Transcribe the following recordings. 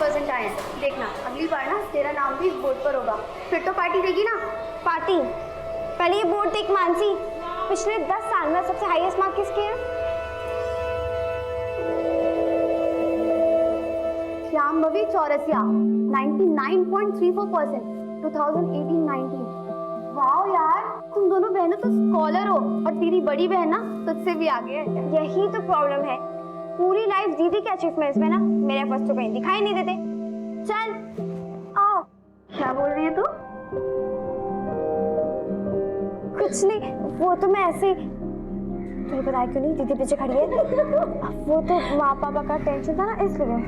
90% आए हैं। देखना अगली बार ना तेरा नाम भी इस बोर्ड पर होगा, फिर तो पार्टी देगी ना। पार्टी? पहले ये बोर्ड देख मानसी, पिछले 10 साल में सबसे हाईएस्ट मार्क किसके हैं? श्याम भवी चौरसिया 99.34%, 2018-19। वाह यार, तुम दोनों बहनों तो स्कॉलर हो, और तेरी बड़ी बहन ना तुझसे भी आगे है। यही तो प्रॉब्लम है, पूरी लाइफ दीदी के अचीवमेंट्स में ना मेरे एफर्ट्स तो कहीं दिखाई नहीं देते। चल आओ। क्या बोल रही है तू? कुछ नहीं, वो तो मैं ऐसे ही, तुझे पता है क्यों नहीं, दीदी पीछे खड़ी है। वो तो माँ पापा का टेंशन था ना, इसलिए।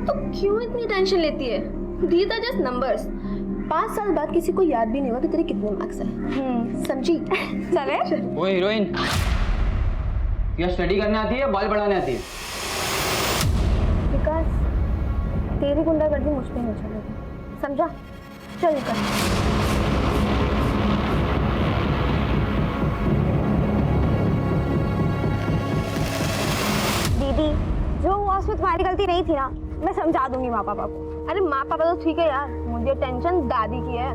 तो क्यों इतनी टेंशन लेती है? These are just numbers। 5 साल बाद किसी को याद भी नहीं होगा कि तेरे कितने मार्क्स हैं। समझी? चले। ओए हीरोइन, क्या स्टडी करने आती है, बाल बढ़ाने आती है? विकास, तेरी गुंडागर्दी मुझ पे नहीं चलेगी, समझा? चल निकल। दीदी, जो हुआ उसमें तुम्हारी गलती नहीं थी ना, मैं समझा दूंगी माँ पापा को। अरे माँ पापा तो ठीक है यार, मुझे टेंशन दादी की है।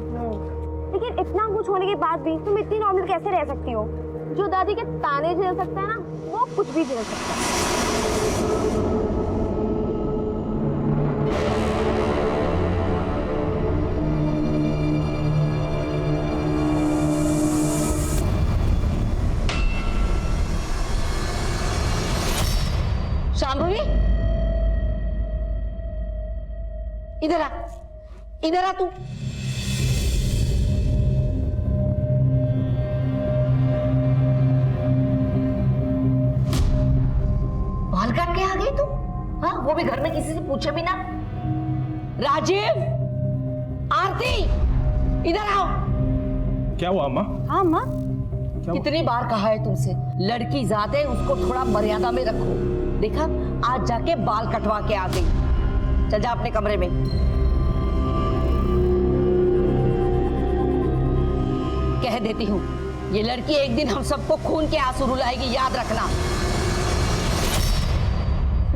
लेकिन इतना कुछ होने के बाद भी तुम इतनी नॉर्मल कैसे रह सकती हो? जो दादी के ताने झेल सकता है ना, वो कुछ भी झेल सकता है। शांभवी, इधर आ, इधर आ तू। बाल काट के आ गई तू? हाँ, वो भी घर में किसी से पूछे बिना। राजीव, आरती, इधर आओ। क्या हुआ अम्मा? हाँ माँ। कितनी बार कहा है तुमसे, लड़की जात है, उसको थोड़ा मर्यादा में रखो। देखा, आज जाके बाल कटवा के आ गई। चल जा अपने कमरे में। कह देती हूँ, ये लड़की एक दिन हम सबको खून के आंसू रुलाएगी, याद रखना।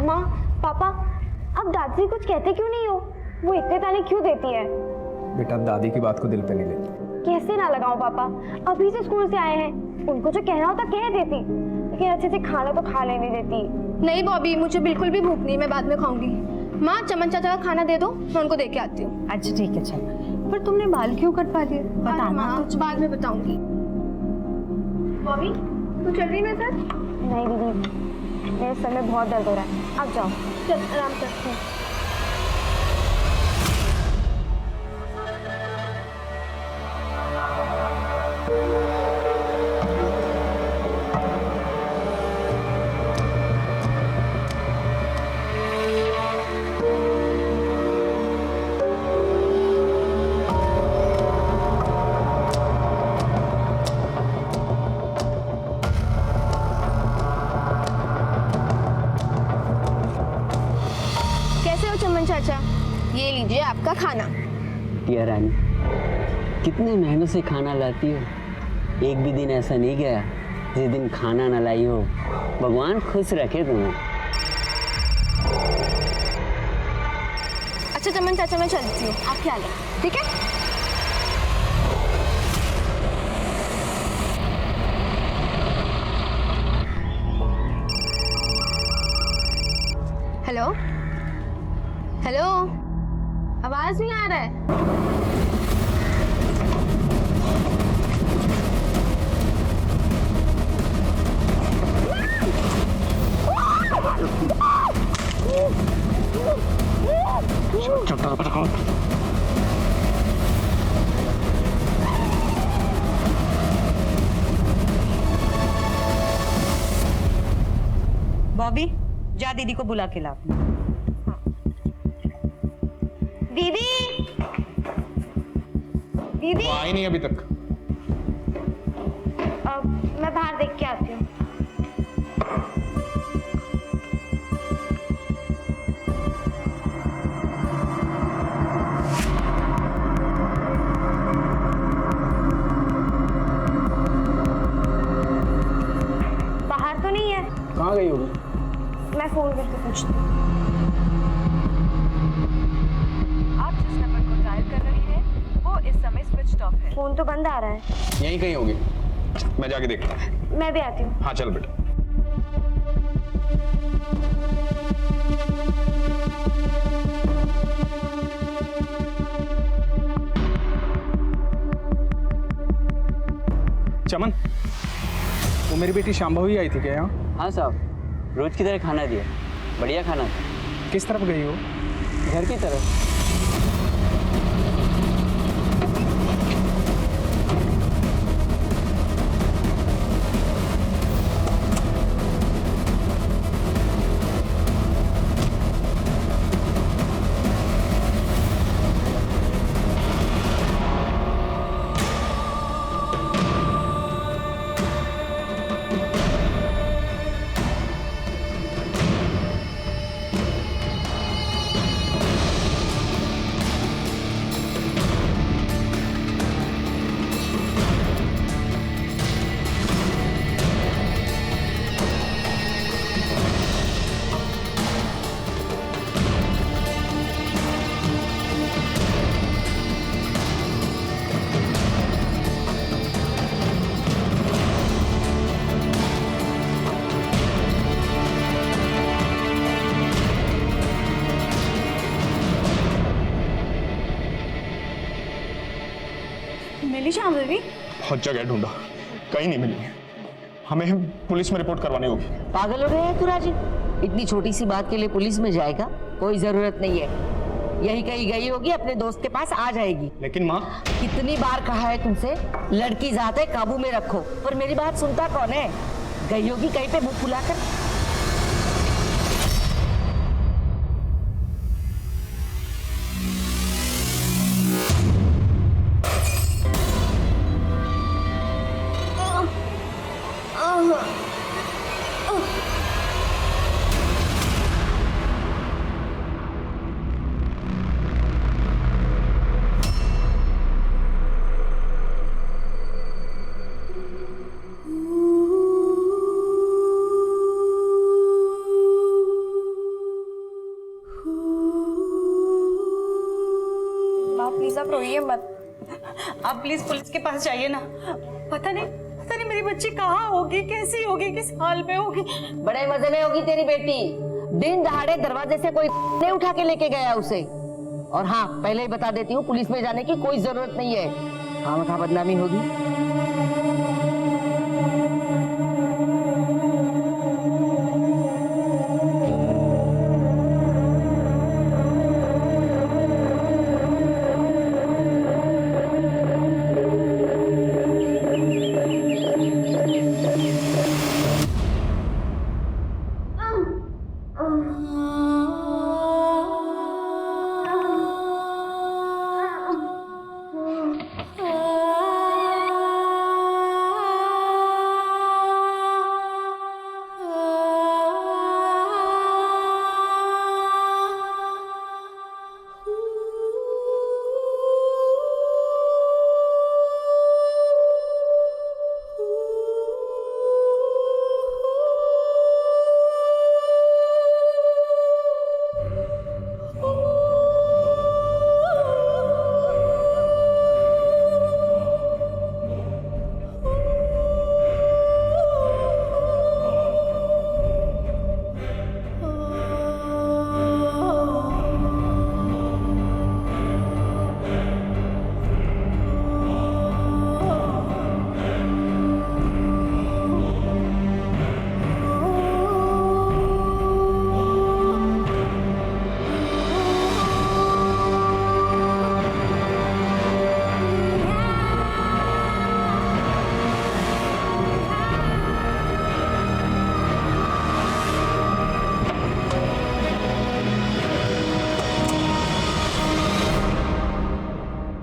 माँ पापा, अब दादी से कुछ कहते क्यों नहीं हो? वो इतने ताने क्यों देती है? बेटा, दादी की बात को दिल पे नहीं लेती। कैसे ना लगाऊं पापा, अभी से स्कूल से आए हैं, उनको जो कहना होता कह देती, लेकिन अच्छे से खाना तो खा लेने देती। नहीं बॉबी, मुझे बिल्कुल भी भूख नहीं, मैं बाद में खाऊंगी। माँ, चमन चाचा का खाना दे दो, मैं उनको दे के आती हूँ। अच्छा ठीक है, चल। पर तुमने बाल क्यों कटवा लिए? बताना बताना तो बाद में बताऊंगी। बॉबी, तू चल रही मेरे साथ? नहीं दीदी, मेरे सर में बहुत दर्द हो रहा है, अब जाओ। चल आराम कर। चमन चाचा, ये लीजिए आपका खाना। टिया रानी, कितने महीनों से खाना लाती हो, एक भी दिन ऐसा नहीं गया जिस दिन खाना ना लाई हो। भगवान खुश रखे तुम्हें। अच्छा चमन चाचा, मैं चलती हूँ, आप ख्याल रखें, ठीक है? हेलो हेलो, आवाज नहीं आ रहा है। बॉबी, जा दीदी को बुला के ला। दीदी, दीदी, वो आई नहीं अभी तक। मैं बाहर देख के आती हूँ। बाहर तो नहीं है? कहाँ गई होगी? मैं फोन करके पूछ। आप जिस नंबर को डायल कर रहे हैं वो इस समय स्विच ऑफ है। फोन तो बंद आ रहा है। यहीं कहीं होगी, मैं जाके देखता हूँ। मैं भी आती हूँ। हाँ चल बेटा। चमन, वो मेरी बेटी शांभवी आई थी क्या यहाँ? हाँ साहब, रोज की तरह खाना दिया, बढ़िया खाना था। किस तरफ गई हो? घर की तरफ। मिली शांभवी? बहुत जगह ढूंढा, कहीं नहीं मिली। हमें पुलिस में रिपोर्ट करवानी होगी। पागल हो गया है तू राजीव? इतनी छोटी सी बात के लिए पुलिस में जाएगा? कोई जरूरत नहीं है, यही कहीं गई होगी, अपने दोस्त के पास आ जाएगी। लेकिन माँ, कितनी बार कहा है तुमसे, लड़की जात है, काबू में रखो, पर मेरी बात सुनता कौन है? गई होगी कहीं पे मुंह फुलाकर। माँ प्लीज आप रोइए मत। आप प्लीज पुलिस के पास जाइए ना। पता नहीं मेरी बच्ची कहाँ होगी, कैसी होगी, किस हाल में होगी। बड़े मजे में होगी तेरी बेटी। दिन दहाड़े दरवाजे से कोई नहीं उठा के लेके गया उसे। और हाँ, पहले ही बता देती हूँ, पुलिस में जाने की कोई जरूरत नहीं है, खामखा बदनामी होगी।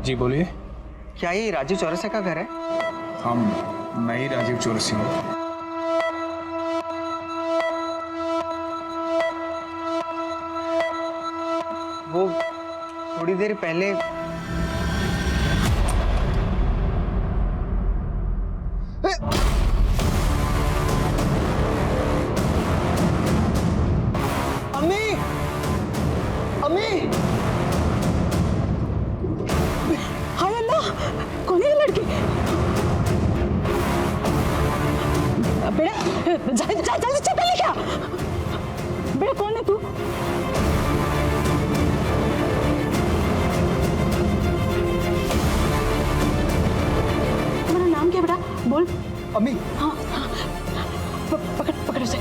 जी बोलिए। क्या ये राजीव चौरसिया का घर है? मैं ही राजीव चौरसिया हूँ। वो थोड़ी देर पहले अम्मी हाय अल्लाह, कौन है ये लड़की? बेटा जल्दी चप्पल लेके आ। बेटा कौन है तू? तुम्हारा नाम क्या है बेटा? बोल। अम्मी हाँ हाँ, पकड़ पकड़ उसे।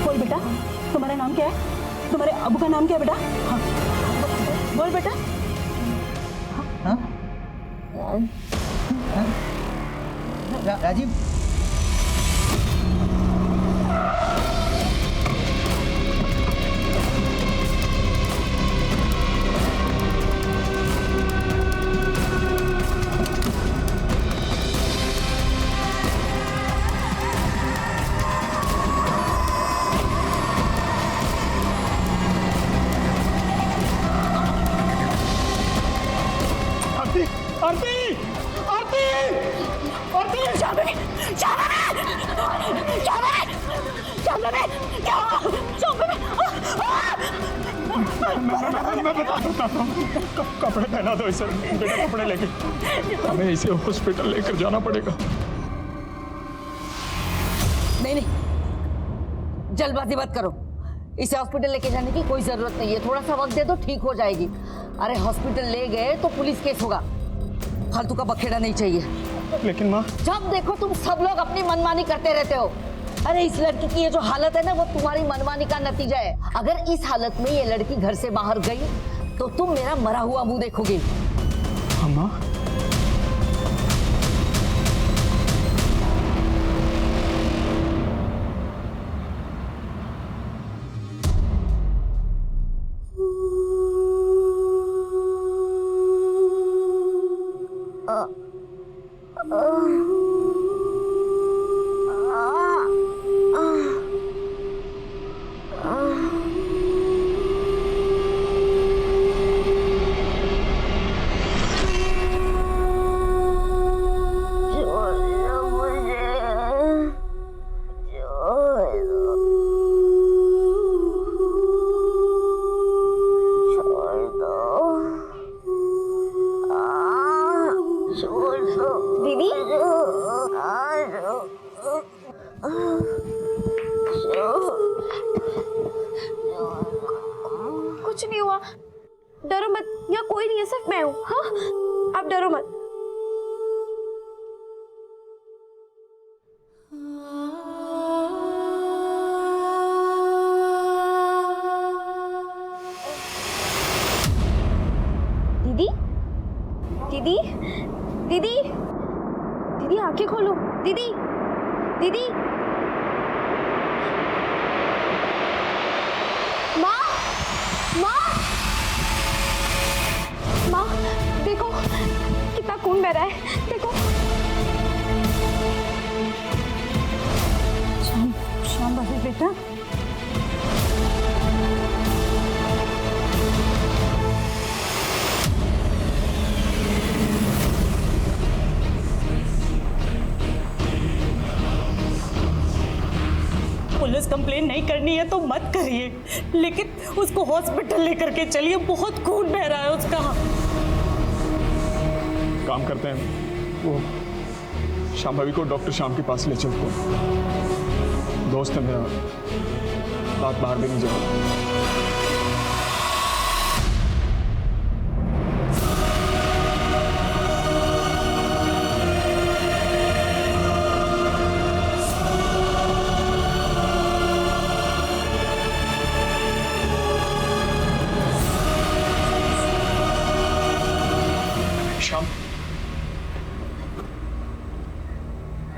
बोल बेटा, तुम्हारा नाम क्या है? तुम्हारे अबू का नाम क्या है बेटा? हाँ बोल बेटा। राजीव आरती आरती आरती आरती मैं बताता हूँ। कपड़े पहना दो इसे, बेटा कपड़े लेके हमें इसे हॉस्पिटल लेकर जाना पड़ेगा। नहीं नहीं, जल्दबाजी मत करो। इसे हॉस्पिटल लेके जाने की कोई जरूरत नहीं है, थोड़ा सा वक्त दे दो, ठीक हो जाएगी। अरे हॉस्पिटल ले गए तो पुलिस केस होगा, फालतू का बखेड़ा नहीं चाहिए। लेकिन माँ, जब देखो तुम सब लोग अपनी मनमानी करते रहते हो। अरे इस लड़की की ये जो हालत है ना, वो तुम्हारी मनमानी का नतीजा है। अगर इस हालत में ये लड़की घर से बाहर गई तो तुम मेरा मरा हुआ मुंह देखोगे। माँ दीदी कुछ नहीं हुआ, डरो मत, यहाँ कोई नहीं है, सिर्फ मैं हूँ। हाँ आप डरो मत। दीदी दीदी दीदी दीदी आंखें खोलो। दीदी दीदी माँ माँ माँ, देखो कितना खून बह रहा है, देखो। शाम बेटा, पुलिस कंप्लेन नहीं करनी है तो मत करिए, लेकिन उसको हॉस्पिटल लेकर के चलिए, बहुत खून बह रहा है उसका। काम करते हैं, वो शांभवी को डॉक्टर श्याम के पास ले चलते हैं। दोस्त है मेरा, रात बाहर भी नहीं जाएगा।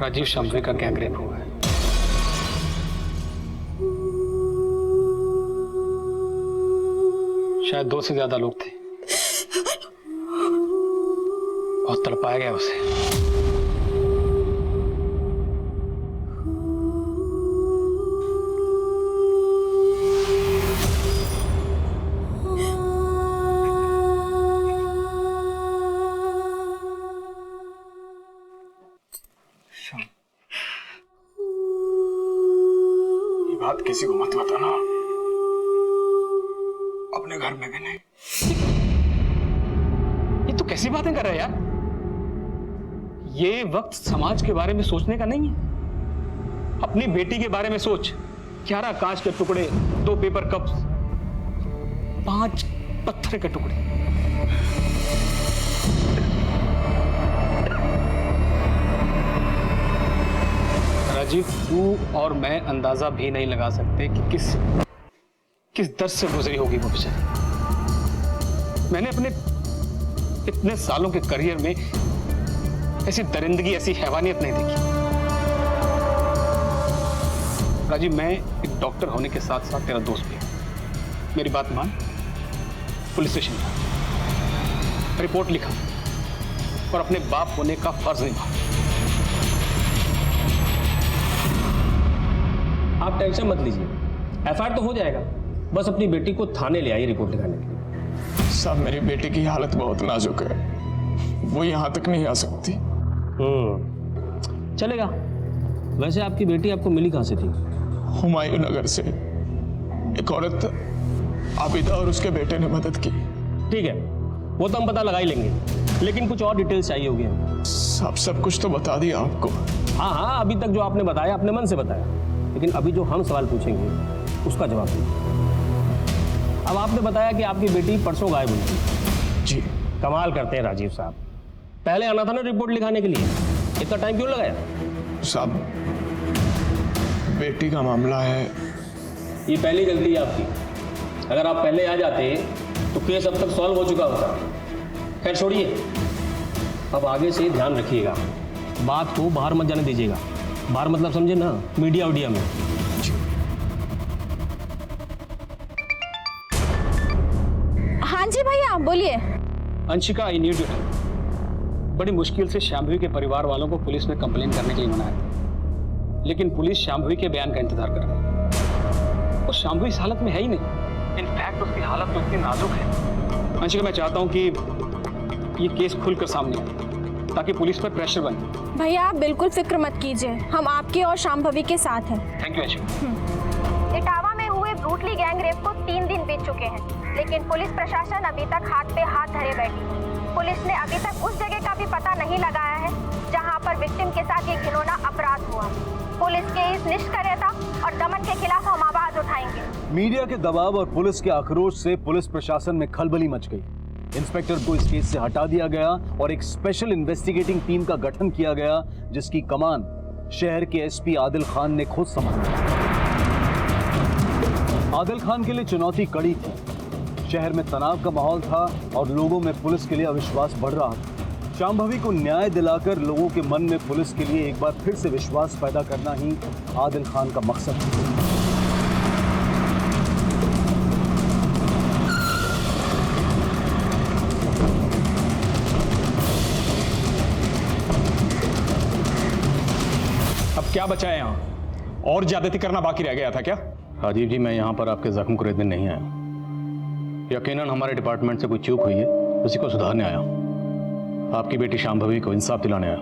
राजीव शांभवी का गैंग रेप हुआ है। शायद 2 से ज्यादा लोग थे। बहुत तड़पाया गया उसे। शाम, ये बात किसी को मत बताना, अपने घर में भी नहीं। ये तो कैसी बातें कर रहा है यार? ये वक्त समाज के बारे में सोचने का नहीं है। अपनी बेटी के बारे में सोच। 11 कांच के टुकड़े, 2 पेपर कप्स, 5 पत्थर के टुकड़े। राजीव, तू और मैं अंदाजा भी नहीं लगा सकते कि किस दर्द से गुजरी होगी वो बेचारी। मैंने अपने इतने सालों के करियर में ऐसी दरिंदगी, ऐसी हैवानियत नहीं देखी। राजीव, मैं एक डॉक्टर होने के साथ साथ तेरा दोस्त भी हूं। मेरी बात मान, पुलिस स्टेशन जा, रिपोर्ट लिखा और अपने बाप होने का फर्ज निभा। आप टेंशन मत लीजिए, एफआईआर तो हो जाएगा। बस अपनी बेटी को थाने ले आइए रिपोर्ट लिखाने के लिए। साहब, मेरी बेटी की हालत बहुत नाजुक है, वो यहाँ तक नहीं आ सकती। चलेगा। वैसे आपकी बेटी आपको मिली कहाँ से थी? हुमायूं नगर से एक औरत आबिदा और उसके बेटे ने मदद की। ठीक है, वो तो हम पता लगा ही लेंगे, लेकिन कुछ और डिटेल्स चाहिए होगी हमें। साहब, सब कुछ तो बता दिया आपको। हाँ हाँ, अभी तक जो आपने बताया अपने मन से बताया, लेकिन अभी जो हम सवाल पूछेंगे उसका जवाब दीजिए। अब आपने बताया कि आपकी बेटी परसों गायब हुई थी। जी। कमाल करते हैं राजीव साहब, पहले आना था ना रिपोर्ट लिखाने के लिए, इतना टाइम क्यों लगाया? साहब, बेटी का मामला है। ये पहली गलती है आपकी। अगर आप पहले आ जाते तो केस अब तक सॉल्व हो चुका होता। खैर छोड़िए, अब आगे से ध्यान रखिएगा, बात को बाहर मत जाने दीजिएगा। बाहर मतलब समझे ना, मीडिया उडिया में। हाँ जी भैया बोलिए। Anshika, I need your help. बड़ी मुश्किल से शांभवी के परिवार वालों को पुलिस में कंप्लेन करने के लिए मनाया, लेकिन पुलिस शांभवी के बयान का इंतजार कर रही है। वो शांभवी इस हालत में है ही नहीं। इनफैक्ट उसकी हालत तो इतनी नाजुक है। अंशिका, मैं चाहता हूँ कि ये केस खुलकर सामने आए ताकि पुलिस पर प्रेशर बने। भैया आप बिल्कुल फिक्र मत कीजिए, हम आपके और शांभवी के साथ हैं। Thank you Anshika. इटावा में हुए ब्रूटली गैंग रेप को 3 दिन बीत चुके हैं, लेकिन पुलिस प्रशासन अभी तक हाथ पे हाथ धरे बैठी। पुलिस ने अभी तक उस जगह का भी पता नहीं लगाया है जहां पर विक्टिम के साथ ये घिनौना अपराध हुआ। पुलिस के इस निष्क्रियता और दमन के खिलाफ हम आवाज उठाएंगे। मीडिया के दबाव और पुलिस के आक्रोश से पुलिस प्रशासन में खलबली मच गई। इंस्पेक्टर को इस केस से हटा दिया गया और एक स्पेशल इन्वेस्टिगेटिंग टीम का गठन किया गया, जिसकी कमान शहर के एसपी आदिल खान ने खुद संभाला। आदिल खान के लिए चुनौती कड़ी थी। शहर में तनाव का माहौल था और लोगों में पुलिस के लिए अविश्वास बढ़ रहा था। शांभवी को न्याय दिलाकर लोगों के मन में पुलिस के लिए एक बार फिर से विश्वास पैदा करना ही आदिल खान का मकसद था। अब क्या बचा है यहाँ? और ज्यादती करना बाकी रह गया था क्या? राजीव जी, मैं यहाँ पर आपके जख्म को रेतने नहीं आया। यकीनन हमारे डिपार्टमेंट से कोई चूक हुई है, उसी को सुधारने आया। आपकी बेटी शांभवी को इंसाफ दिलाने आया।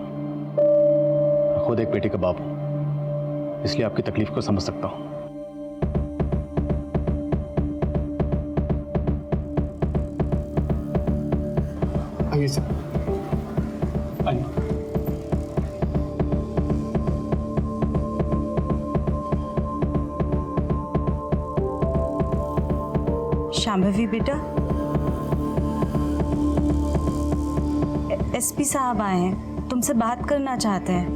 खुद एक बेटी का बाप हूं, इसलिए आपकी तकलीफ को समझ सकता हूं। आइए सर। आइए। शांभवी बेटा, एसपी साहब आए हैं, तुमसे बात करना चाहते हैं।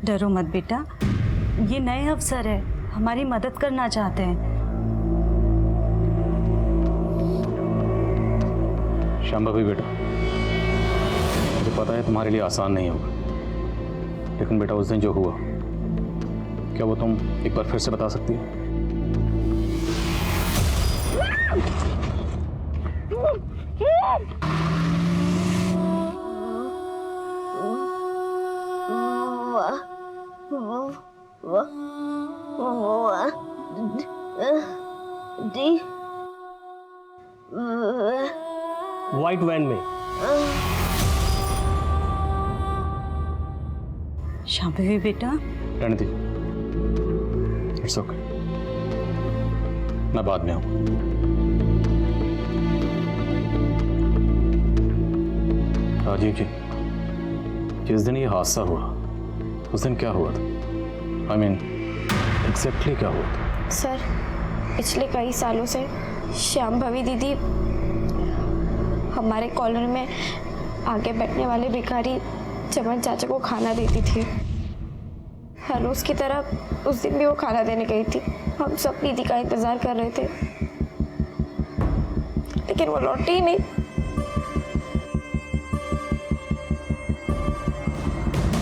डरो मत बेटा, ये नए अफसर है, हमारी मदद करना चाहते हैं। शांभवी बेटा, मुझे पता है तुम्हारे लिए आसान नहीं होगा, लेकिन बेटा उस दिन जो हुआ, क्या वो तुम एक बार फिर से बता सकती हो? व्हाइट वैन में। शांभवी बेटा, रहने दीजिए, इट्स ओके, मैं बाद में आऊँ। राजीव जी, जिस दिन ये हादसा हुआ उस दिन क्या हुआ था? आई मीन एग्जैक्टली क्या हुआ था? सर, पिछले कई सालों से शांभवी दीदी हमारे कॉलोनी में आगे बैठने वाले भिखारी चमन चाचा को खाना देती थी। हर रोज की तरह उस दिन भी वो खाना देने गई थी। हम सब दीदी का इंतजार कर रहे थे, लेकिन वो लौटी ही नहीं।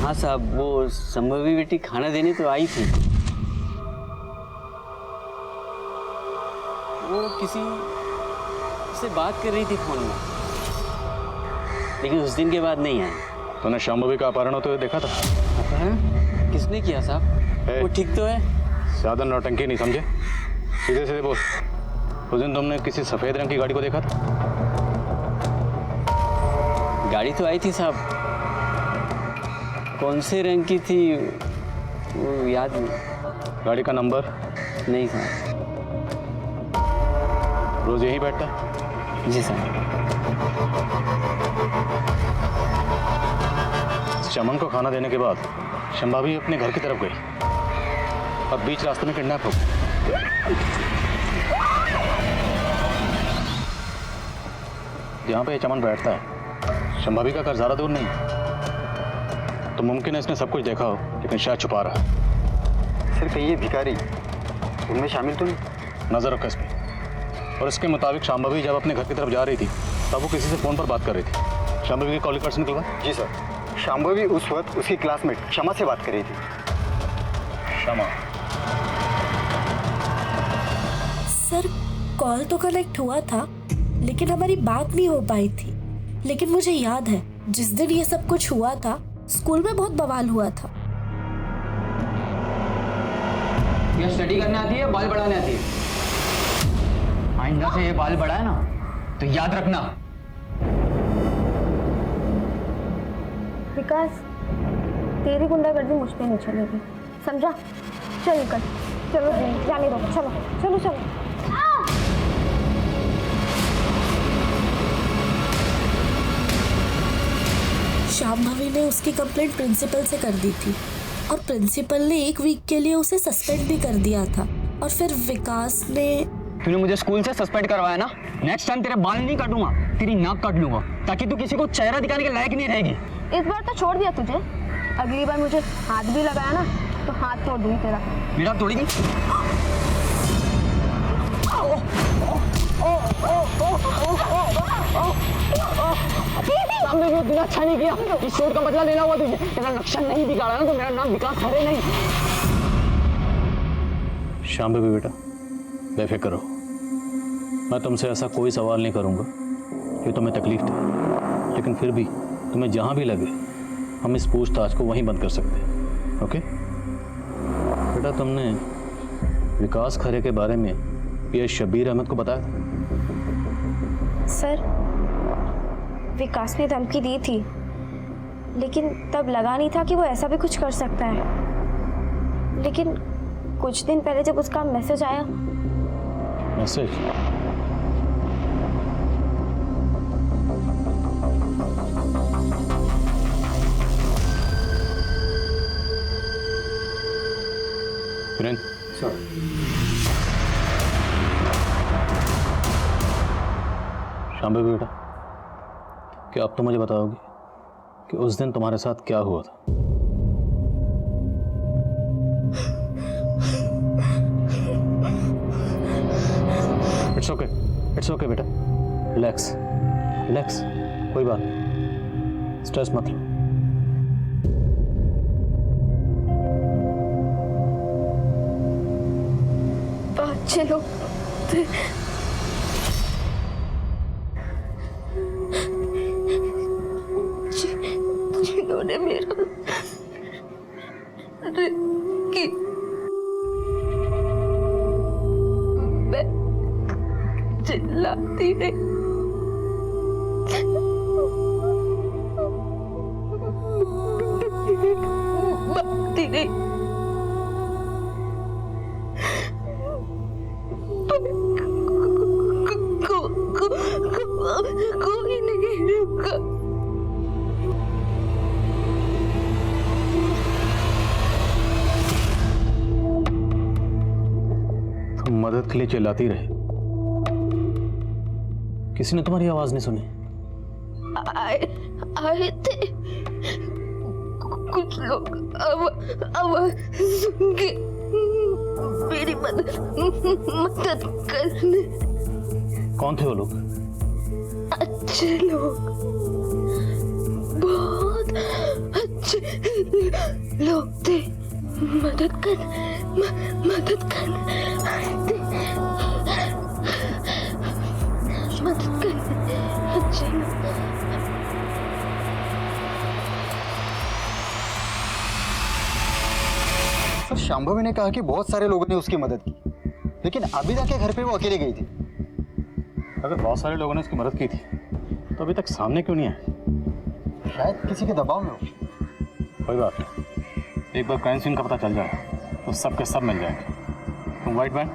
हाँ साहब, वो संभवी बेटी खाना देने तो आई थी। वो किसी से बात कर रही थी फोन में, लेकिन उस दिन के बाद नहीं आई। तूने शांभवी का अपहरण होते हुए देखा था? अपहरण किसने किया साहब? वो ठीक तो है? ज्यादा नौटंकी नहीं समझे, सीधे सीधे बोल। उस दिन तुमने किसी सफेद रंग की गाड़ी को देखा था? गाड़ी तो आई थी साहब, कौन से रंग की थी वो याद नहीं। गाड़ी का नंबर? नहीं साहब। रोज यहीं बैठता? जी साहब। चमन को खाना देने के बाद शांभवी अपने घर की तरफ गई और बीच रास्ते में किडनैप हो गई। जहाँ पे चमन बैठता है शांभवी का घर ज़्यादा दूर नहीं, तो मुमकिन है इसने सब कुछ देखा हो, लेकिन शायद छुपा रहा है। सर, कहीं ये भिखारी उनमें शामिल तो नहीं? नजर रखो इस पे। और इसके मुताबिक शांभवी जब अपने घर की तरफ जा रही थी तब वो किसी से फ़ोन पर बात कर रही थी। शांभवी की कॉलिंग पर्सन निकला? जी सर, शांभवी उस वक्त उसकी क्लासमेट क्षमा से बात कर रही थी। क्षमा? सर, कॉल तो कनेक्ट हुआ था, लेकिन हमारी बात नहीं हो पाई थी। लेकिन मुझे याद है जिस दिन ये सब कुछ हुआ था, स्कूल में बहुत बवाल हुआ था। यह स्टडी करने आती है, बाल बढ़ाने आती है? आइंदा से ये बाल बढ़ाए ना तो याद रखना। विकास, तेरी गुंडागर्दी मुझ पे नहीं चलेगी, समझा? चल निकल, चलो जाने दो, चलो चलो चलो। शांभवी ने उसकी कंप्लेंट प्रिंसिपल से कर दी थी और प्रिंसिपल ने 1 वीक के लिए उसे सस्पेंड भी कर दिया था। और फिर विकास ने... तूने मुझे स्कूल से सस्पेंड करवाया ना, नेक्स्ट टाइम तेरे बाल नहीं काटूंगा, तेरी नाक काट लूंगा, ताकि तू किसी को चेहरा दिखाने के लायक नहीं रहेगी। इस बार तो छोड़ दिया तुझे, अगली बार मुझे हाथ भी लगाया ना तो हाथ तोड़ दूंगी तेरा। मेरा तोड़ेगी? सामने भी बिना अच्छा नहीं किया, इस चोट का बदला लेना हुआ तुझे। तेरा नक्शा नहीं बिगाड़ा ना तो मेरा नाम विकास खरे नहीं। शांभवी बेटा, बेफिक्र रहो, मैं तुमसे ऐसा कोई सवाल नहीं करूंगा कि तुम्हें तकलीफ दे, लेकिन फिर भी तुम्हें जहां भी लगे हम इस पूछताछ को वहीं बंद कर सकते हैं। ओके बेटा, तुमने विकास खरे के बारे में ये शबीर अहमद को बताया था? सर, विकास ने धमकी दी थी, लेकिन तब लगा नहीं था कि वो ऐसा भी कुछ कर सकता है। लेकिन कुछ दिन पहले जब उसका मैसेज आया... मैसेज? किरण, शांभवी बेटा, क्या अब तो मुझे बताओगे कि उस दिन तुम्हारे साथ क्या हुआ था? इट्स ओके बेटा, रिलैक्स रिलैक्स, कोई बात नहीं, स्ट्रेस मत लो। अच्छे लोग जिन्होंने मेरा चिल्लाती रही। भागती रही। कोई नहीं रुका। तुम मदद के लिए चिल्लाती रहे, किसी ने तुम्हारी आवाज नहीं सुनी? आए थे कुछ लोग, आवाज सुन के मेरी मदद करने। कौन थे वो लोग? अच्छे लोग, बहुत अच्छे लोग थे। मदद कर आए थे। मदद कर अच्छे लोग। सर शांभवी ने कहा कि बहुत सारे लोगों ने उसकी मदद की, लेकिन आबिदा के घर पे वो अकेले गई थी। अगर बहुत सारे लोगों ने उसकी मदद की थी तो अभी तक सामने क्यों नहीं आए? शायद किसी के दबाव में हो। कोई बात नहीं, एक बार क्राइम सीन का पता चल जाए तो सब के सब मिल जाएंगे। तुम व्हाइट मैन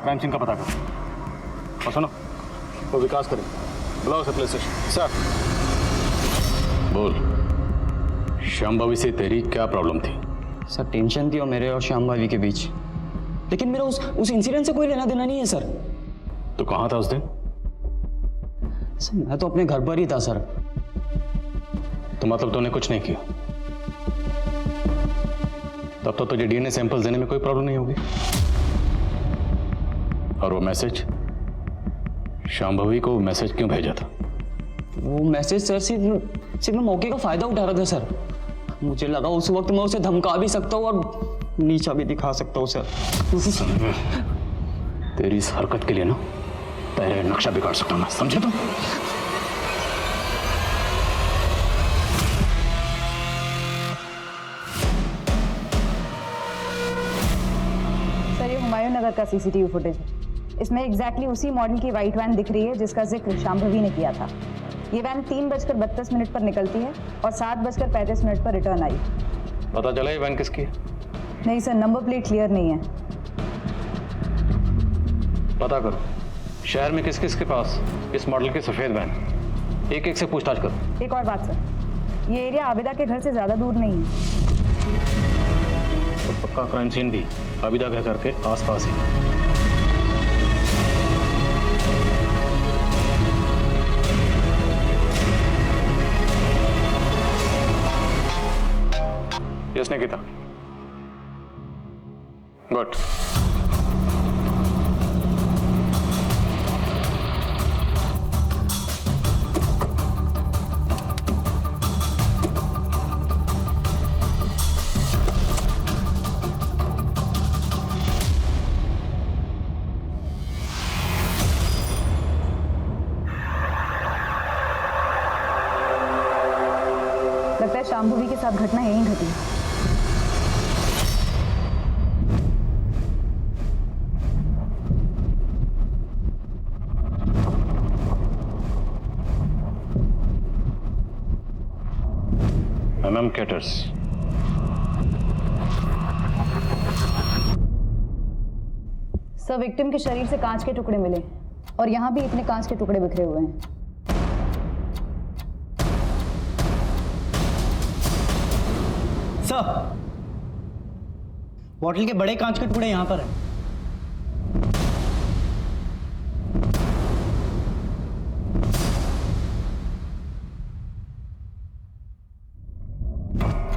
क्राइम सीन का पता करो, और सुनो वो विकास करें, बुलाओ उसे पुलिस स्टेशन। सर बोल, शांभवी से तेरी क्या प्रॉब्लम थी? सर टेंशन थी और मेरे और शांभवी के बीच, लेकिन मेरा उस इंसिडेंट से कोई लेना देना नहीं है सर। तो कहाँ था उस दिन? सर मैं तो अपने घर पर ही था सर। तो मतलब तूने कुछ नहीं किया? तब तो तुझे डीएनए सैंपल देने में कोई प्रॉब्लम नहीं होगी। और वो मैसेज, शांभवी को मैसेज क्यों भेजा था? वो मैसेज सर सिर्फ मैं मौके का फायदा उठा रहा था सर। मुझे लगा उस वक्त मैं उसे धमका भी सकता हूँ और नीचा भी दिखा सकता हूँ सर। तेरी इस हरकत के लिए ना तेरे नक्शा बिगाड़ सकता हूं मैं, समझे तुम? सर ये हुमायूं नगर का सीसीटीवी फुटेज है। इसमें एग्जैक्टली उसी मॉडल की व्हाइट वैन दिख रही है जिसका जिक्र शांभवी ने किया था। ये वैन 3:32 पर निकलती है और 7:35 पर रिटर्न आई। पता चला ये वैन किसकी है? नहीं सर, नंबर प्लेट क्लियर नहीं है। पता करो शहर में किस किस के पास इस मॉडल की सफेद वैन, एक से पूछताछ करो। एक और बात सर, ये एरिया आबिदा के घर से ज्यादा दूर नहीं है। तो पक्का क्राइम सीन भी आबिदा के घर के आसपास ही। इसने किया। गुड। लगता है शांभवी के साथ घटना यहीं घटी। MM Catters। सर विक्टिम के शरीर से कांच के टुकड़े मिले और यहाँ भी इतने कांच के टुकड़े बिखरे हुए हैं। सर बॉटल के बड़े कांच के टुकड़े यहाँ पर हैं।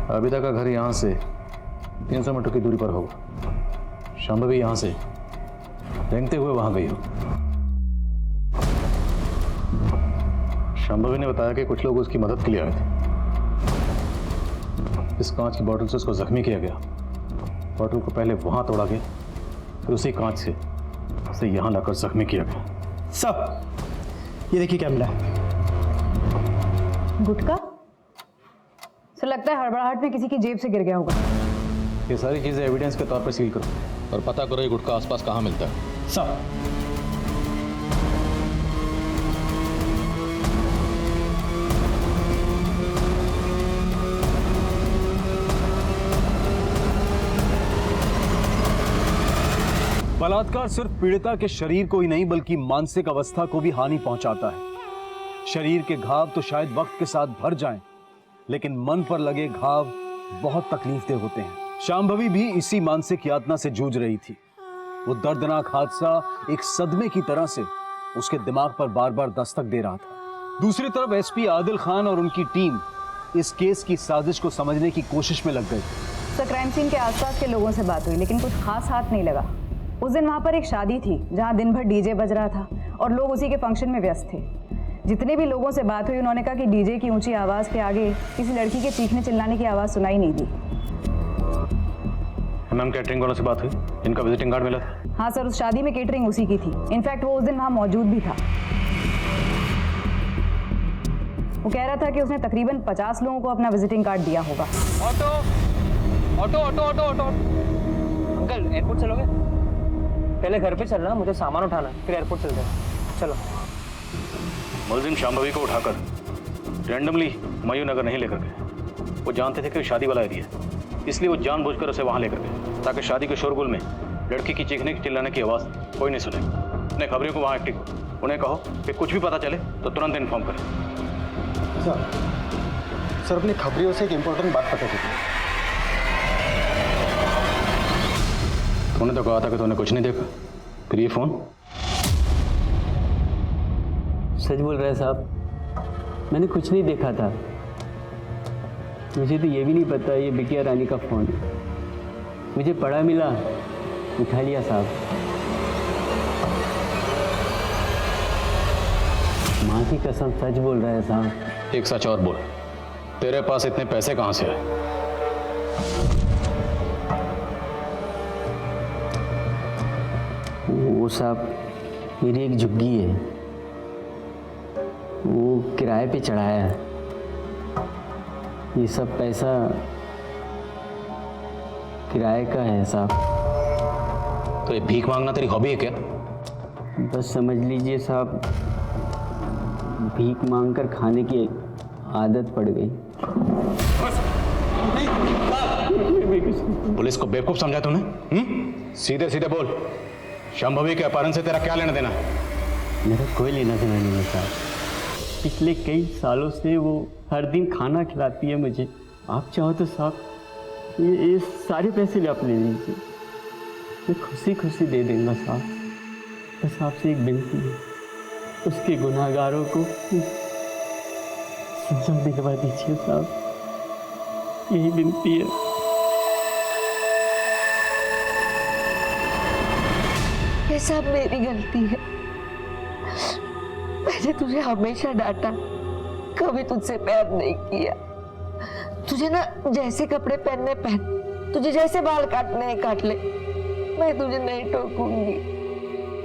आबिदा का घर यहाँ से 300 मीटर की दूरी पर होगा। शांभवी यहाँ से रेंगते हुए वहां गई हो। शांभवी ने बताया कि कुछ लोग उसकी मदद के लिए आए थे। इस कांच की बॉटल से उसको जख्मी किया गया। बॉटल को पहले वहां तोड़ा गया, फिर उसी कांच से उसे यहां लाकर जख्मी किया गया। सब ये देखिए क्या मिला। गुटका? सर लगता है हड़बड़ाहट में किसी की जेब से गिर गया होगा। ये सारी चीजें एविडेंस के तौर पर सील करो और पता करो ये गुटखा आसपास कहाँ मिलता है। सर बलात्कार सिर्फ पीड़िता के शरीर को ही नहीं बल्कि मानसिक अवस्था को भी हानि पहुंचाता है। शरीर के घाव तो शायद वक्त के साथ भर जाएं, लेकिन मन पर लगे घाव बहुत तकलीफदेह होते हैं। शांभवी भी इसी मानसिक यातना से जूझ रही थी। वो दर्दनाक हादसा एक सदमे की तरह से उसके दिमाग पर बार बार दस्तक दे रहा था। दूसरी तरफ एसपी आदिल खान और उनकी टीम इस केस की साजिश को समझने की कोशिश में लग गई। सर, क्राइम सीन के आसपास के लोगों से बात हुई, लेकिन कुछ खास हाथ नहीं लगा। उस दिन वहाँ पर एक शादी थी जहाँ दिन भर डीजे बज रहा था और लोग उसी के फंक्शन में व्यस्त थे। जितने भी लोगों से बात हुई, उन्होंने कहा कि डीजे की ऊंची आवाज़ के आगे किसी लड़की के चीखने चिल्लाने की आवाज़ सुनाई नहीं दी। मैम, कैटरिंग वालों से बात हुई जिनका विजिटिंग कार्ड मिला था? हाँ सर, उस शादी में केटरिंग उसी की थी। इनफैक्ट वो उस दिन वहाँ मौजूद भी था। वो कह रहा था कि उसने तकरीबन 50 लोगों को अपना विजिटिंग कार्ड दिया होगा। Auto auto auto auto auto uncle, airport चलोगे? पहले घर पे चलना, मुझे सामान उठाना, फिर एयरपोर्ट चलते हैं। चलो। मुलजिम शांभवी को उठाकर रैंडमली हुमायूं नगर नहीं लेकर गए। वो जानते थे कि शादी वाला एरिया है, इसलिए वो जानबूझकर उसे वहां लेकर गए ताकि शादी के शोरगुल में लड़की की चीखने की चिल्लाने की आवाज़ कोई नहीं सुने। अपने खबरियों को वहाँ एक्टिव करो। उन्हें कहो कि कुछ भी पता चले तो तुरंत इन्फॉर्म करें। सर, अपनी खबरियों से एक इम्पोर्टेंट बात पता चली। तूने तो कहा था कि तूने कुछ नहीं देखा, फिर ये फोन? सच बोल रहे साहब, मैंने कुछ नहीं देखा था। मुझे तो ये भी नहीं पता ये बिटिया रानी का फ़ोन है। मुझे पड़ा मिला, उठा लिया साहब। माँ की कसम सच बोल रहा है साहब। एक सच और बोल, तेरे पास इतने पैसे कहाँ से आए? वो साहब, मेरी एक झुग्गी है, वो किराए पे चढ़ाया है। ये सब पैसा किराए का है साहब। तो ये भीख मांगना तेरी हॉबी है क्या? बस समझ लीजिए साहब, भीख मांगकर खाने की आदत पड़ गई। पुलिस को बेवकूफ समझा तूने? सीधे सीधे बोल, शांभवी के अपहरण से तेरा क्या लेना देना? मेरा कोई लेना देना नहीं है साहब। पिछले कई सालों से वो हर दिन खाना खिलाती है मुझे। आप चाहो तो साहब ये सारे पैसे ले आप ले लीजिए, मैं खुशी खुशी दे दूंगा साहब। बस आपसे एक विनती है, उसके गुनाहगारों को सजा दिलवा दीजिए साहब, यही विनती है। ये सब मेरी गलती है। मैंने तुझे हमेशा डांटा, कभी तुझसे प्यार नहीं किया। तुझे ना जैसे कपड़े पहनने पहन, तुझे जैसे बाल काटने काट ले, मैं तुझे नहीं टोकूंगी।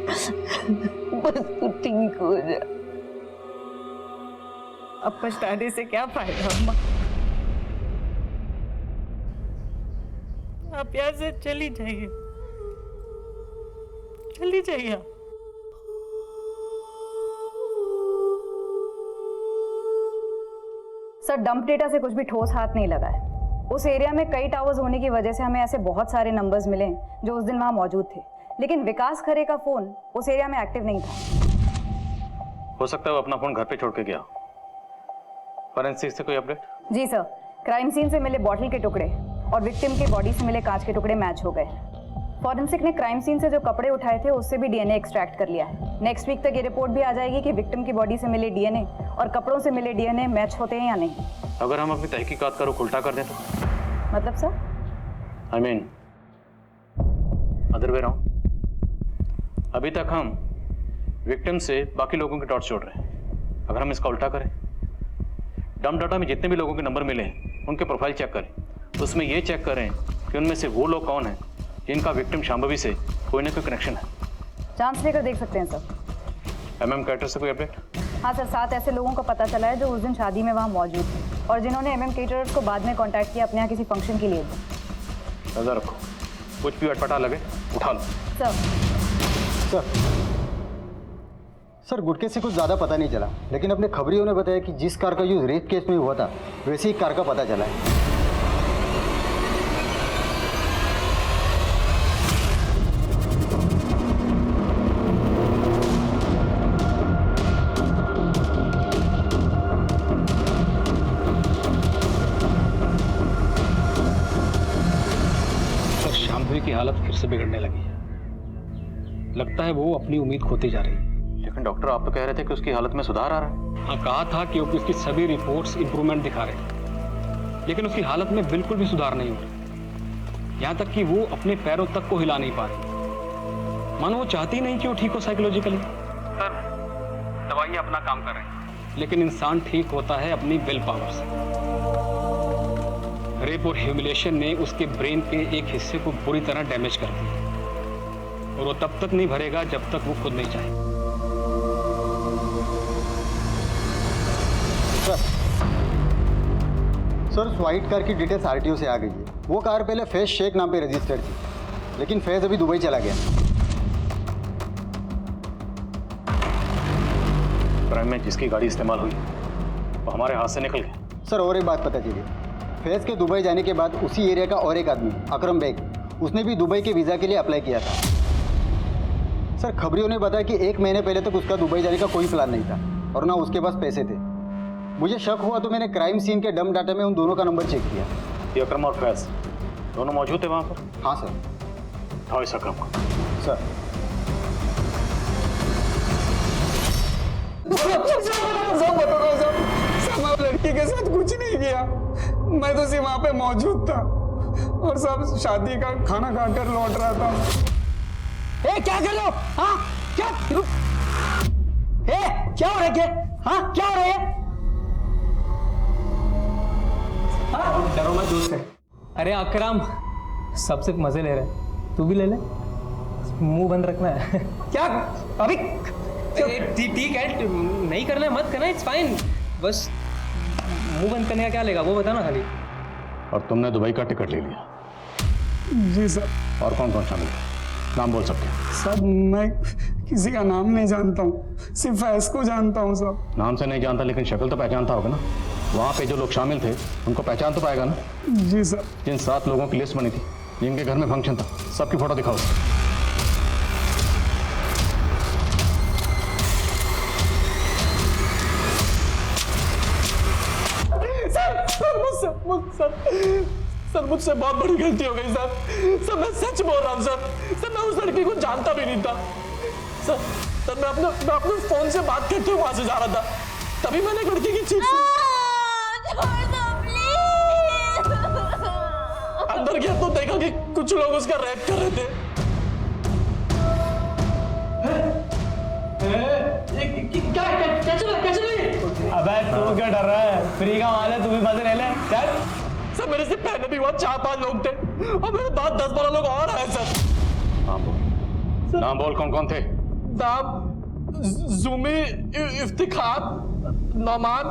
बस तू ठीक हो जा। अब पछताने से क्या फायदा अम्मा? आप यहाँ से चली जाइए, चली जाइए आप। सर, डंप डेटा से कुछ भी ठोस हाथ नहीं लगा है। उस एरिया में कई टावर्स होने की वजह से हमें ऐसे बहुत सारे नंबर्स मिले जो उस दिन वहां मौजूद थे, लेकिन विकास खरे का फोन उस एरिया में एक्टिव नहीं था। हो सकता है वो अपना फोन घर पे छोड़ के गया। फॉरेंसिक से कोई अपडेट? जी सर, क्राइम सीन से मिले बॉटल के टुकड़े और विक्टिम के बॉडी से मिले कांच के टुकड़े मैच हो गए। फॉरेंसिक ने क्राइम सीन से जो कपड़े उठाए थे उससे भी डीएनए एक्सट्रैक्ट कर लिया है। नेक्स्ट वीक तक ये रिपोर्ट भी आ जाएगी कि विक्टिम की बॉडी से मिले डीएनए और कपड़ों से मिले डीएनए मैच होते हैं या नहीं। अगर हम अपनी तहकीकात का रुख उल्टा कर दें तो? मतलब sir? I mean other way round. अभी तक हम विक्टिम से बाकी लोगों के डॉट्स जोड़ रहे हैं। अगर हम इसका उल्टा करें, डंप डाटा में जितने भी लोगों के नंबर मिले हैं उनके प्रोफाइल चेक करें, उसमें ये चेक करें कि उनमें से वो लोग कौन हैं जिनका विक्टिम शांभवी से कोई ना कोई कनेक्शन है। चांस लेकर देख सकते हैं सर। एमएम कैटर से कोई अपडेट? हाँ सर, 7 ऐसे लोगों को पता चला है जो उस दिन शादी में वहाँ मौजूद थे और जिन्होंने एमएम केटरर्स को बाद में कांटेक्ट किया अपने यहाँ किसी फंक्शन के लिए। नजर रखो, कुछ भी अटपटा लगे उठा लो। सर सर, गुटके से कुछ ज़्यादा पता नहीं चला, लेकिन अपने खबरियों ने बताया कि जिस कार का यूज रेप केस में हुआ था वैसी ही कार का पता चला है। हालत फिर से बिगड़ने लगी है। लगता है वो अपनी उम्मीद खोती जा रही है। लेकिन डॉक्टर आप तो कह रहे थे कि उसकी हालत में सुधार आ रहा है। हाँ, कहा था कि उसकी सभी रिपोर्ट्स इंप्रूवमेंट दिखा रहे थे, लेकिन उसकी हालत में बिल्कुल भी सुधार नहीं हो रहा। यहाँ तक कि वो अपने पैरों तक को हिला नहीं पा रही। मानो वो चाहती नहीं कि वो ठीक हो साइकोलॉजिकली। सर, दवाइयाँ अपना काम कर रही हैं, लेकिन इंसान ठीक होता है अपनी विल पावर से। रेप और ह्यूमिलेशन ने उसके ब्रेन के एक हिस्से को बुरी तरह डैमेज कर दिया, और वो तब तक नहीं भरेगा जब तक वो खुद नहीं चाहे। सर, स्वाइट कार की डिटेल्स आरटीओ से आ गई है। वो कार पहले फैज शेख नाम पे रजिस्टर्ड थी, लेकिन फैज अभी दुबई चला गया। क्राइम में जिसकी गाड़ी इस्तेमाल हुई वो हमारे हाथ से निकल गई। सर, और एक बात पता चली, फैज के दुबई जाने के बाद उसी एरिया का और एक आदमी अकरम बेग, उसने भी दुबई के वीज़ा के लिए अप्लाई किया था। सर, खबरियों ने बताया कि 1 महीने पहले तक उसका दुबई जाने का कोई प्लान नहीं था और ना उसके पास पैसे थे। मुझे शक हुआ तो मैंने क्राइम सीन के डम डाटा में उन दोनों का नंबर चेक किया। ये अकरम और फैज दोनों मौजूद थे वहाँ पर? हाँ सर। उठाओ इस अकरम को। सर, लड़की के साथ कुछ नहीं किया, मैं तो सिर्फ वहाँ पे मौजूद था और सब शादी का खाना खाकर लौट रहा था। क्या कर रहे हो? हाँ, क्या रुक, क्या हो रहा है? हाँ, क्या हो रहा है? डरो मत दोस्त है। अरे अकरम, सबसे मजे ले रहे, तू भी ले ले। मुंह बंद रखना है। क्या अभी? ठीक है, नहीं करना है, मत करना, इट्स फाइन। बस मुंह बंद करने का क्या लेगा वो बता ना खाली। और तुमने दुबई का टिकट ले लिया? जी सर। और कौन कौन शामिल है? नाम बोल सकते हैं? सर, मैं किसी का नाम नहीं जानता हूँ, सिर्फ फैज को जानता हूँ सर। नाम से नहीं जानता, लेकिन शक्ल तो पहचानता होगा ना। वहाँ पे जो लोग शामिल थे उनको पहचान तो पाएगा ना? जी सर। जिन 7 लोगों की लिस्ट बनी थी, जिनके घर में फंक्शन था, सबकी फोटो दिखाओ। सर, मुझसे बहुत बड़ी गलती हो गई सर। मैं सच बोल रहा हूँ सर। मैं उस लड़की को जानता भी नहीं था सर। मैं अपने फोन से बात करते हुए वहां से जा रहा था, तभी मैंने एक लड़की की चीख अंदर गया तो देखा कि कुछ लोग उसका रेप कर रहे थे। क्या चल रहा? अबे तू क्या डर रहा है? फ्री का माल है, तू भी मजे ले ले। चल। सर, मेरे से पहले भी वहाँ 4-5 लोग थे और मेरे बाद 10-12 लोग और आए सर। नाम बोल, कौन कौन थे? नाम जुमी, इफ्तिखार, नौमान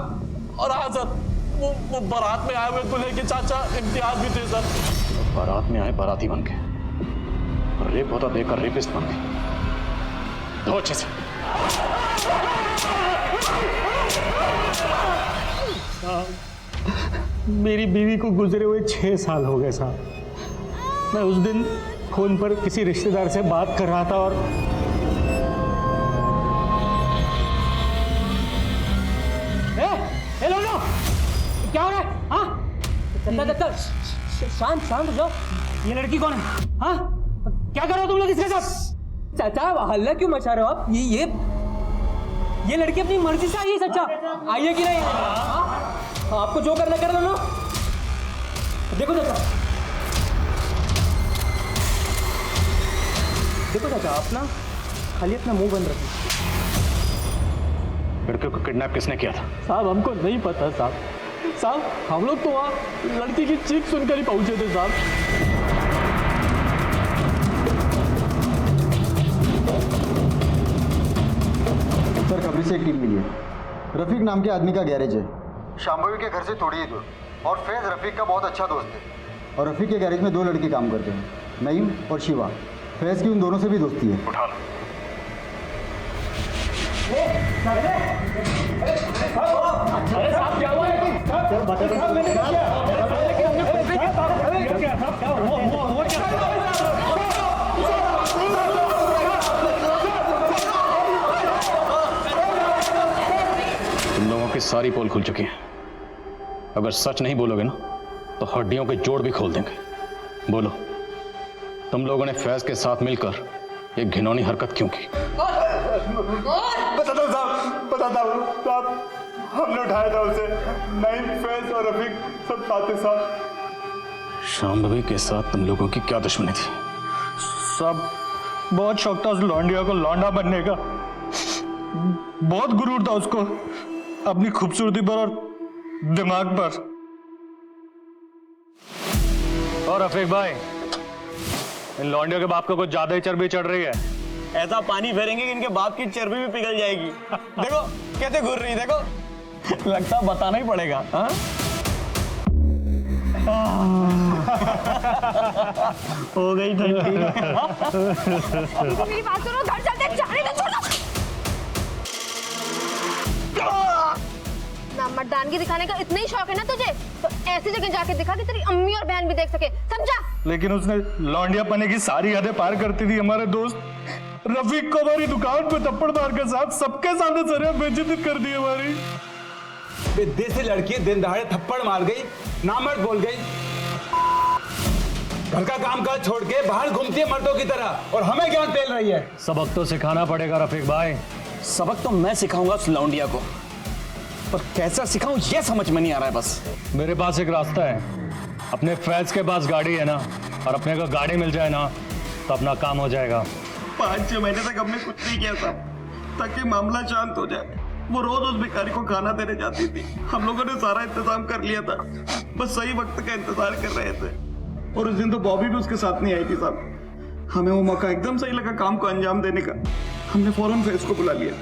और आजर। वो बारात में आए हुए दूल्हे के चाचा इम्तियाज भी थे सर। बारात में आए बाराती बन के, रेप होता देखकर रेपिस्ट बन गए। दो अच्छे से। मेरी बीवी को गुजरे हुए 6 साल हो गए साहब। मैं उस दिन फोन पर किसी रिश्तेदार से बात कर रहा था और हेलो नो, क्या हो रहा है? हाँ, शांत शांत हो जाओ। ये लड़की कौन है? हाँ, क्या कर रहे हो तुम लोग इसके साथ? चाचा, हल्ला क्यों मचा रहे हो आप? ये लड़की अपनी मर्जी से आई है चाचा, आई है कि नहीं? आपको जो करना कर लो ना। देखो चाचा, आप ना खाली अपना मुंह बंद रखो। लड़के को किडनैप किसने किया था? साहब, हमको नहीं पता साहब। हम लोग तो वहाँ लड़की की चीख सुनकर ही पहुंचे थे साहब। सर, खबरी से एक टीम मिली है। रफीक नाम के आदमी का गैरेज है शांभवी के घर से थोड़ी ही दूर, और फैज रफीक का बहुत अच्छा दोस्त है। और रफीक के गैरेज में 2 लड़के काम करते हैं, नईम और शिवा। फैज की उन दोनों से भी दोस्ती है। उठा लो। तुम लोगों की सारी पोल खुल चुकी है। अगर सच नहीं बोलोगे ना तो हड्डियों के जोड़ भी खोल देंगे। बोलो, तुम लोगों ने फैज के साथ मिलकर एक घिनौनी हरकत क्यों की? बताता हूँ साहब, हमने उठाया था उसे। नईम, फैज और रफीक सब साथ ही साथ। शांभवी के साथ तुम लोगों की क्या दुश्मनी थी? सब बहुत शौक था उस लौंडिया को लौंडा बनने का। बहुत गुरूर था उसको अपनी खूबसूरती पर और दिमाग पर। और रफीक भाई, इन लौंडियों के बाप को कुछ ज्यादा ही चर्बी चढ़ रही है। ऐसा पानी फेरेंगे कि इनके बाप की चर्बी भी पिघल जाएगी। देखो कैसे घूर रही, देखो लगता बताना ही पड़ेगा। हाँ हो गई ठंडी। मेरी बात सुनो, घर चलते, जाने दो, छोड़ो। ना मर्दानगी दिखाने का इतना ही शौक है ना तुझे, तो ऐसी जगह जाके दिखा कि तेरी अम्मी और बहन भी देख सके, समझा? लेकिन उसने लौंडिया पने की सारी हदें पार करती थी। हमारे दोस्त रफीक को हमारी दुकान पे थप्पड़ मार के साथ सबके सामने सरिया बेइज्जती कर दी हमारी। देसी लड़की दिन दहाड़े थप्पड़ मार गई, नामर्द बोल गई, घर का काम काज छोड़ के बाहर घूमती है मर्दों की तरह, और हमें क्या तेल रही है। सबक तो सिखाना पड़ेगा रफीक भाई। सबक तो मैं सिखाऊंगा उस लौंडिया को, पर कैसा सिखाऊं ये समझ में नहीं आ रहा है। बस मेरे पास एक रास्ता है। अपने फैज के पास गाड़ी है ना, और अपने को गाड़ी मिल जाए ना तो अपना काम हो जाएगा। 5-6 महीने तक हमने कुछ नहीं किया था ताकि मामला शांत हो जाए। वो रोज उस भिखारी को खाना देने जाती थी। हम लोगों ने सारा इंतजाम कर लिया था, बस सही वक्त का इंतजार कर रहे थे। और उस दिन तो बॉबी भी उसके साथ नहीं आई थी साहब। हमें वो मौका एकदम सही लगा काम को अंजाम देने का। हमने फौरन फैज को बुला लिया।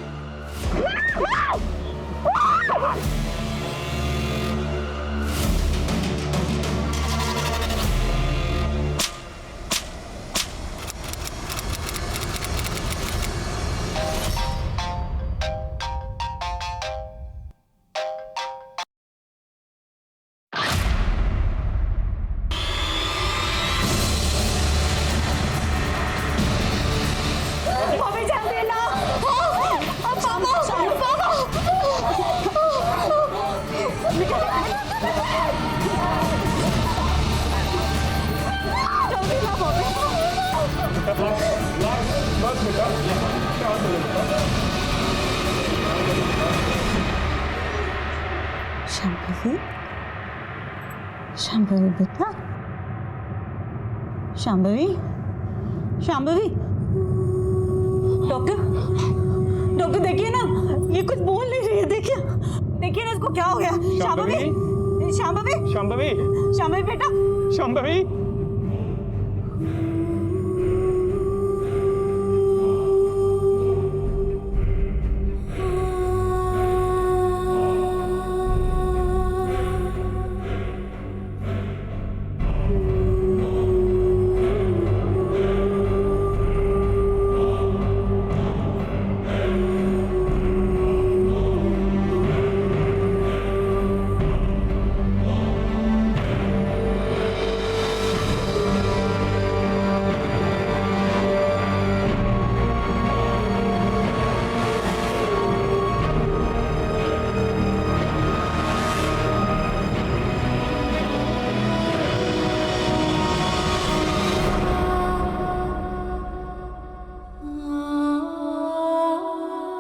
शांभवी, शांभवी बेटा, शांभवी, शांभवी। डॉक्टर, डॉक्टर देखिए ना, ये कुछ बोल नहीं रही है। देखिए, देखिए ना इसको क्या हो गया। शांभवी, शांभवी, शांभवी, शांभवी बेटा, शांभवी।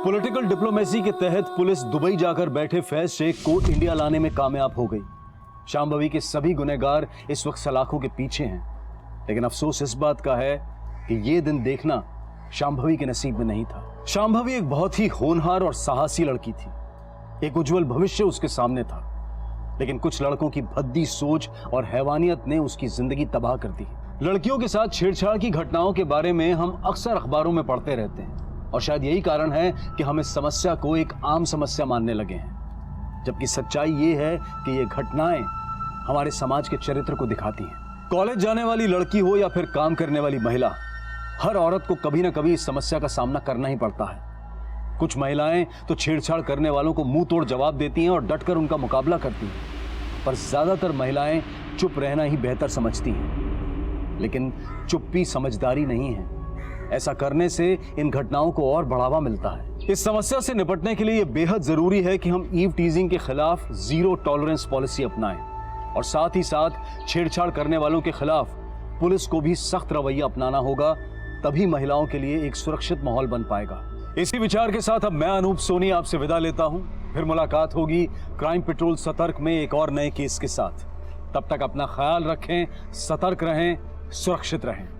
पॉलिटिकल डिप्लोमेसी के तहत पुलिस दुबई जाकर बैठे फैज शेख को इंडिया लाने में कामयाब हो गई। शांभवी के सभी गुनहगार इस वक्त सलाखों के पीछे हैं, लेकिन अफसोस इस बात का है कि ये दिन देखना शांभवी के नसीब में नहीं था। शांभवी एक बहुत ही होनहार और साहसी लड़की थी। एक उज्जवल भविष्य उसके सामने था, लेकिन कुछ लड़कों की भद्दी सोच और हैवानियत ने उसकी जिंदगी तबाह कर दी। लड़कियों के साथ छेड़छाड़ की घटनाओं के बारे में हम अक्सर अखबारों में पढ़ते रहते हैं, और शायद यही कारण है कि हम इस समस्या को एक आम समस्या मानने लगे हैं, जबकि सच्चाई ये है कि ये घटनाएं हमारे समाज के चरित्र को दिखाती हैं। कॉलेज जाने वाली लड़की हो या फिर काम करने वाली महिला, हर औरत को कभी ना कभी इस समस्या का सामना करना ही पड़ता है। कुछ महिलाएं तो छेड़छाड़ करने वालों को मुंह तोड़ जवाब देती हैं और डटकर उनका मुकाबला करती हैं, पर ज्यादातर महिलाएं चुप रहना ही बेहतर समझती हैं। लेकिन चुप्पी समझदारी नहीं है। ऐसा करने से इन घटनाओं को और बढ़ावा मिलता है। इस समस्या से निपटने के लिए यह बेहद जरूरी है कि हम ईव टीजिंग के खिलाफ जीरो टॉलरेंस पॉलिसी अपनाएं, और साथ ही साथ छेड़छाड़ करने वालों के खिलाफ पुलिस को भी सख्त रवैया अपनाना होगा, तभी महिलाओं के लिए एक सुरक्षित माहौल बन पाएगा। इसी विचार के साथ अब मैं अनूप सोनी आपसे विदा लेता हूं। फिर मुलाकात होगी क्राइम पेट्रोल सतर्क में एक और नए केस के साथ। तब तक अपना ख्याल रखें, सतर्क रहें, सुरक्षित रहें।